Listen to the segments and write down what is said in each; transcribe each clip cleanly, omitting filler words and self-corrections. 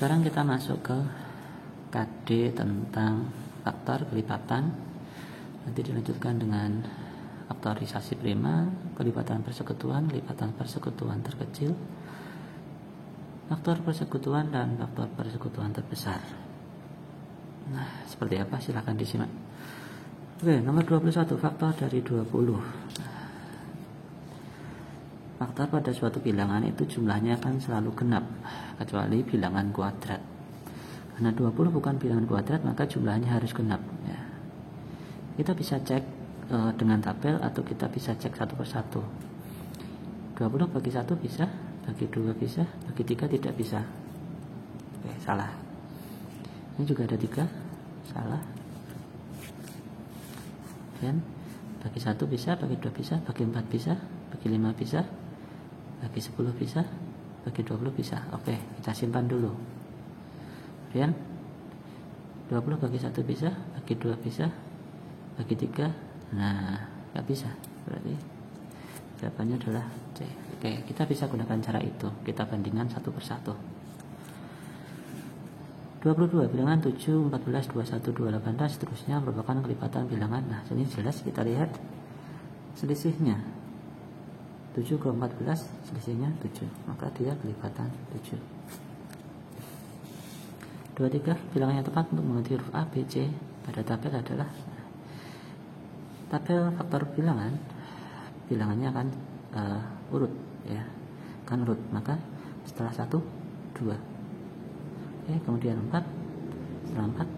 Sekarang kita masuk ke KD tentang faktor kelipatan. Nanti dilanjutkan dengan faktorisasi prima, kelipatan persekutuan terkecil, faktor persekutuan dan faktor persekutuan terbesar. Nah, seperti apa? Silahkan disimak. Oke, nomor 21, faktor dari 20. Faktor pada suatu bilangan itu jumlahnya akan selalu genap, kecuali bilangan kuadrat. Karena 20 bukan bilangan kuadrat, maka jumlahnya harus genap. Ya. Kita bisa cek dengan tabel atau kita bisa cek satu persatu. 20 bagi 1 bisa, bagi 2 bisa, bagi 3 tidak bisa. Oke, salah. Ini juga ada 3, salah. Dan bagi 1 bisa, bagi 2 bisa, bagi 4 bisa, bagi 5 bisa, bagi 10 bisa, bagi 20 bisa. Oke, kita simpan dulu. Kemudian 20 bagi 1 bisa, bagi 2 bisa, bagi 3, nah nggak bisa, berarti jawabannya adalah C. Oke, kita bisa gunakan cara itu, kita bandingkan satu persatu. 22, bilangan 7, 14, 21, 28 dan seterusnya merupakan kelipatan bilangan. Nah, sini jelas kita lihat selisihnya 7 ke 14, selisihnya 7, maka dia kelipatan 7. 23, bilangan yang tepat untuk mengerti huruf A, B, C pada tabel adalah tabel faktor bilangan. Bilangannya akan urut, ya, akan urut. Maka setelah 1, 2. Oke, kemudian 4, setelah 4,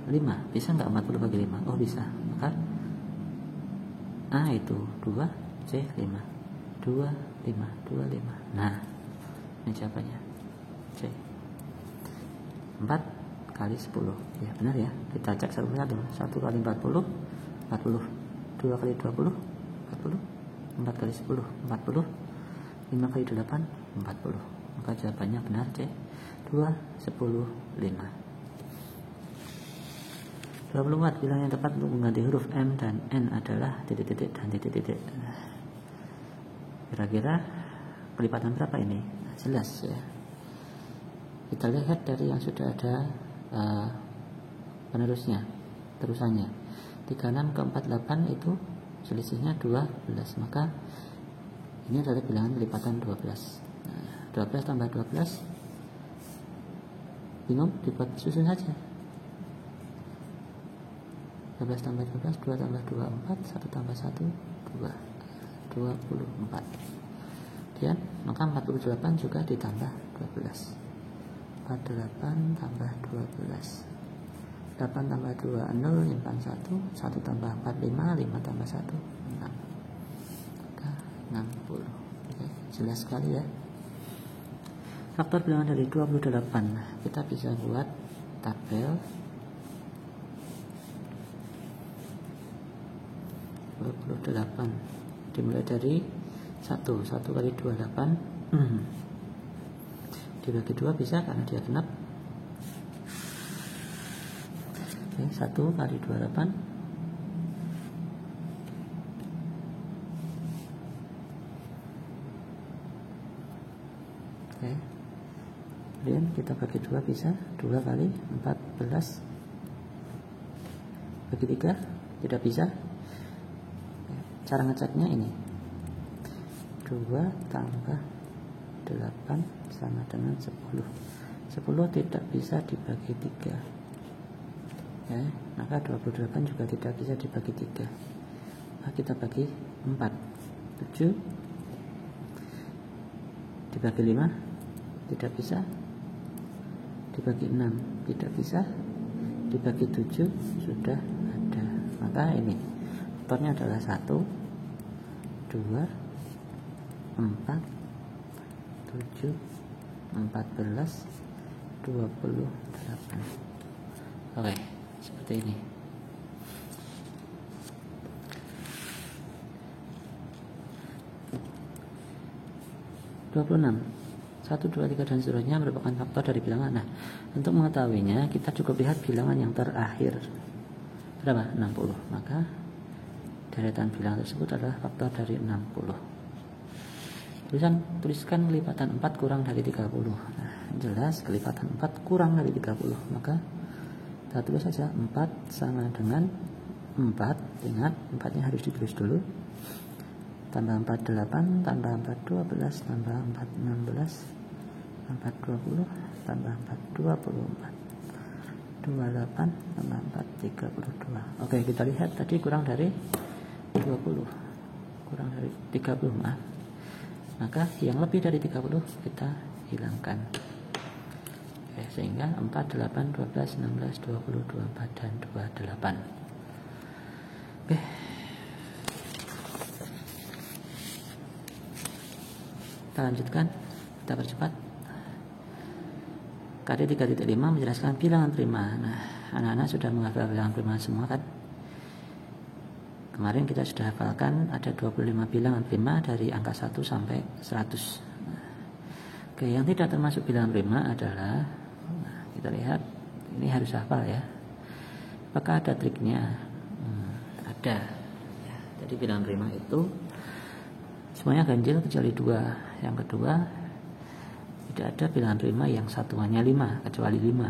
5. Bisa nggak 40 bagi 5? Oh, bisa. Maka A itu 2, C 5. 2, 5, 2, 5. Nah, ini jawabannya C. 4 kali 10. Ya, benar ya. Kita cek satu persatu. 1 kali 40, 40. 2 kali 20, 40. 4 kali 10, 40. 5 kali 8, 40. Maka jawabannya benar C. 2, 10, 5. 24, bilangan yang tepat untuk mengganti huruf M dan N adalah titik-titik dan titik-titik. Kira-kira kelipatan berapa ini? Nah, jelas ya. Kita lihat dari yang sudah ada penerusnya, terusannya. 36 ke 48 itu selisihnya 12, maka ini adalah bilangan kelipatan 12. Nah, 12 tambah 12, bingung? Dibuat susun saja. 12 tambah 12, 2 tambah 2, 4, 1 tambah 1, 2, 24. Kemudian, maka 48 juga ditambah 12. 48 tambah 12. 8 tambah 2, 0, nyimpan 1, 1 tambah 4, 5, 5 tambah 1, 6. Maka 60. Oke, jelas sekali ya. Faktor bilangan dari 28. Kita bisa buat tabel 28. Dimulai dari 1 kali 28. Dibagi 2 bisa karena dia genap. Oke, 1 kali 28. Oke. Kemudian kita bagi 2 bisa. 2 kali 14. Bagi 3 tidak bisa. Cara ngeceknya ini. 2 tambah 8 sama dengan 10. 10 tidak bisa dibagi 3. Ya, maka 28 juga tidak bisa dibagi 3. Maka kita bagi 4. 7 dibagi 5 tidak bisa. Dibagi 6 tidak bisa. Dibagi 7 sudah ada. Maka ini faktornya adalah 1, 2, 4, 7, 14, 28. Oke, seperti ini. (26) 1, 2, 3 dan seterusnya merupakan faktor dari bilangan. Nah, untuk mengetahuinya kita cukup lihat bilangan yang terakhir. Berapa? 60. Maka deretan bilangan tersebut adalah faktor dari 60. Tuliskan kelipatan 4 kurang dari 30. Nah, jelas kelipatan 4 kurang dari 30, maka kita tulis saja 4 sama dengan 4. Ingat 4 nya harus ditulis dulu. Tambah 4 8, tambah 4 12, tambah 4 16, 4 20, tambah 4 24, 28, tambah 4 32. Oke, kita lihat tadi kurang dari 20, kurang dari 30, maaf. Maka yang lebih dari 30 kita hilangkan. Oke, sehingga 4, 8, 12, 16, 20, 24, dan 28. Oke. Kita lanjutkan, kita percepat. KD 3.5 menjelaskan bilangan prima. Nah, anak-anak sudah menghafal bilangan prima semua kan? Kemarin kita sudah hafalkan ada 25 bilangan prima dari angka 1 sampai 100. Oke, yang tidak termasuk bilangan prima adalah, kita lihat, ini harus hafal ya. Apakah ada triknya? Ada. Ya, jadi bilangan prima itu semuanya ganjil kecuali 2. Yang kedua, tidak ada bilangan prima yang satuannya 5 kecuali 5.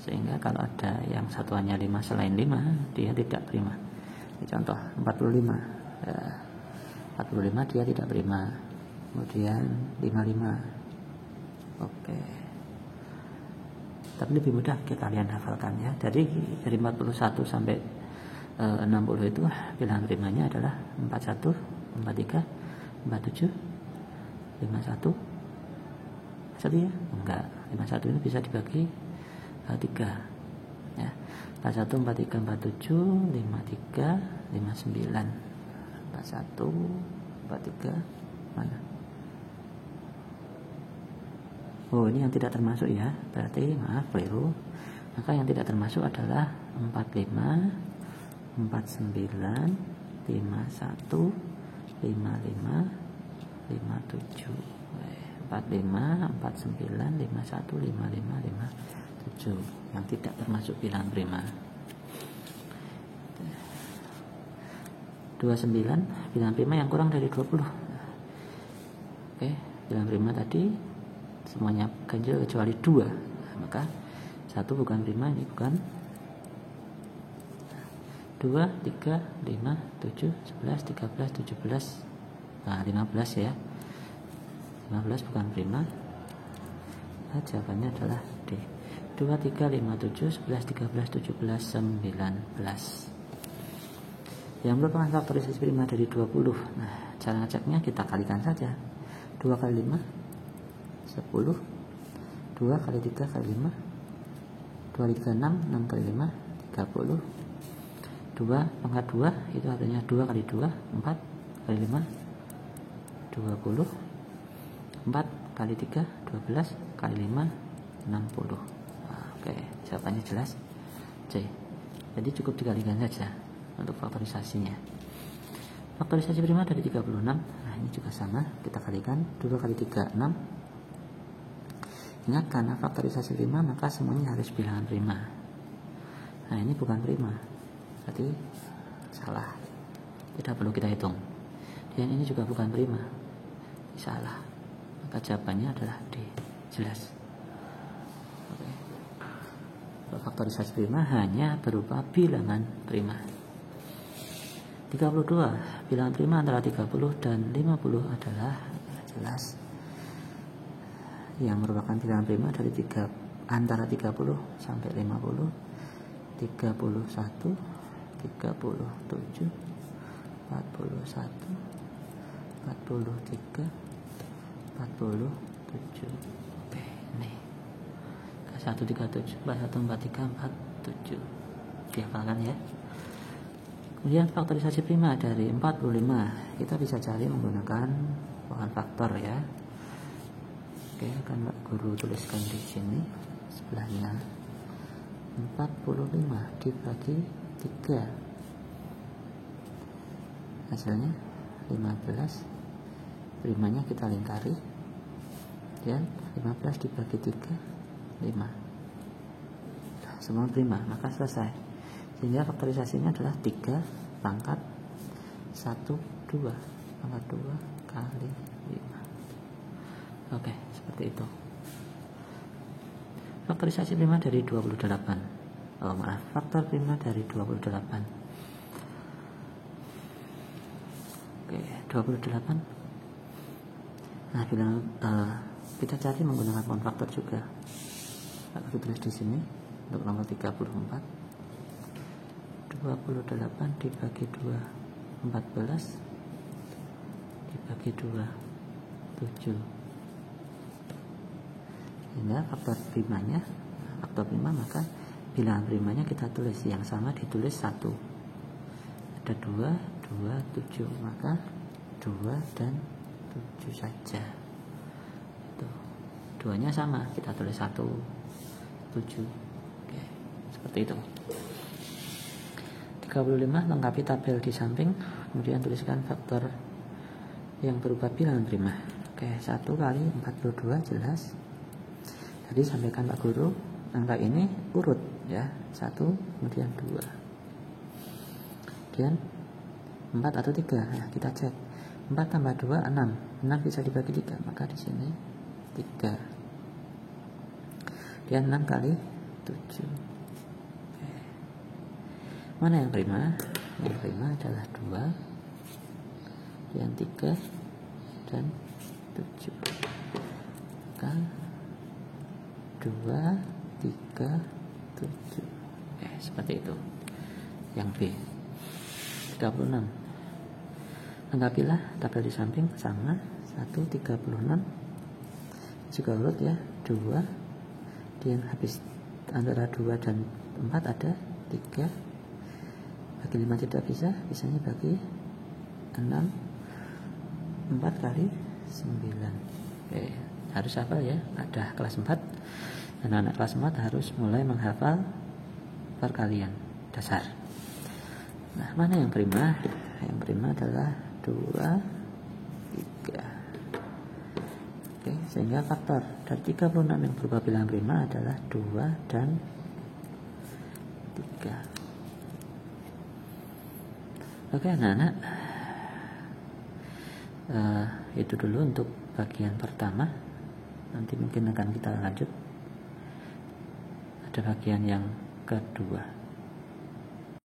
Sehingga kalau ada yang satuannya 5 selain 5, dia tidak prima. Contoh 45 ya, 45 dia tidak prima. Kemudian 55. Oke, tapi lebih mudah kalian hafalkan ya. Dari 41 sampai 60 itu bilangan primanya adalah 41, 43, 47, 51. Satu ya? Enggak, 51 ini bisa dibagi 3 ya. 41, 43, 47, 53, 59, 41, 43, mana? Oh, ini yang tidak termasuk ya, berarti maaf keliru. Maka yang tidak termasuk adalah 45, 49, 51, 55, 57. 45, 49, 51, 55, 57 yang tidak termasuk bilangan prima. 29 bilangan prima yang kurang dari 20. Oke, bilangan prima tadi semuanya ganjil kecuali 2. Maka 1 bukan prima, ini bukan. 2, 3, 5, 7, 11, 13, 17. Nah, 15 ya. 15 bukan prima. Nah, jawabannya adalah D. 2, 3, 5, 7, 11, 13, 17, 19. Yang merupakan faktorisasi prima dari 20. Nah, cara ngeceknya kita kalikan saja. 2 kali 5 10. 2 kali 3 kali 5 2 kali 3 6. 6 kali 5 30. 2 pangkat 2 itu artinya 2 kali 2 4 kali 5 20. 4 kali 3 12 kali 5 60. Oke, jawabannya jelas C. Jadi cukup dikalikan saja untuk faktorisasinya. Faktorisasi prima dari 36. Nah, ini juga sama, kita kalikan 2 kali 3 6. Ingat, karena faktorisasi prima maka semuanya harus bilangan prima. Nah, ini bukan prima, berarti salah, tidak perlu kita hitung. Dan ini juga bukan prima, salah, maka jawabannya adalah D. Jelas. Oke. Faktorisasi prima hanya berupa bilangan prima. 32 bilangan prima antara 30 dan 50 adalah jelas yang merupakan bilangan prima dari antara 30 sampai 50, 31, 37, 41, 43, 47. Oke, ini 137, 41, 43, 47. Dihafalkan ya. Kemudian faktorisasi prima dari 45 kita bisa cari menggunakan bahan faktor ya. Oke, akan guru tuliskan di sini sebelahnya. 45 dibagi 3 hasilnya 15. Primanya kita lingkari dan 15 dibagi 3 5. Semua prima, maka selesai. Sehingga faktorisasinya adalah 3 pangkat 1 2 pangkat 2 kali 5. Oke, seperti itu. faktorisasi prima dari 28. Oh maaf, faktor prima dari 28. Oke, 28. Nah, bilangan kita cari menggunakan pound faktor juga. Aku tulis di sini untuk nomor 34. 28 dibagi 2 14 dibagi 2 7. Sehingga faktor primanya maka bilangan primanya kita tulis yang sama, ditulis 1. Ada 2 7, maka 2 dan 7 saja. Itu. Duanya sama, kita tulis 1 7. Oke, seperti itu. 35, lengkapi tabel di samping, kemudian tuliskan faktor yang berupa bilangan prima. Oke, 1 kali 42 jelas. Tadi sampaikan Pak Guru, angka ini urut ya, 1 kemudian 2, kemudian 4 atau 3. Nah, kita cek 4 tambah 2 6. 6 bisa dibagi 3, maka di sini 3. Kemudian 6 kali 7. Oke. Mana yang prima? Yang prima adalah 2, kemudian 3 dan 7. Maka 2, 3, 7. Oke, seperti itu. Yang B. 36. Lengkapilah tabel di samping sama 1 36 juga urut ya, 2 dan habis antara 2 dan 4 ada 3. Bagi 5 tidak bisa, bisanya bagi 6. 4 kali 9. Oke, harus hafal ya, ada kelas 4. Anak-anak kelas 4 harus mulai menghafal perkalian dasar. Nah, mana yang prima? Yang prima adalah 2, 3. Oke, sehingga faktor dari 36 yang berupa bilangan prima adalah 2 dan 3. Oke anak-anak, itu dulu untuk bagian pertama. Nanti mungkin akan kita lanjut, ada bagian yang kedua.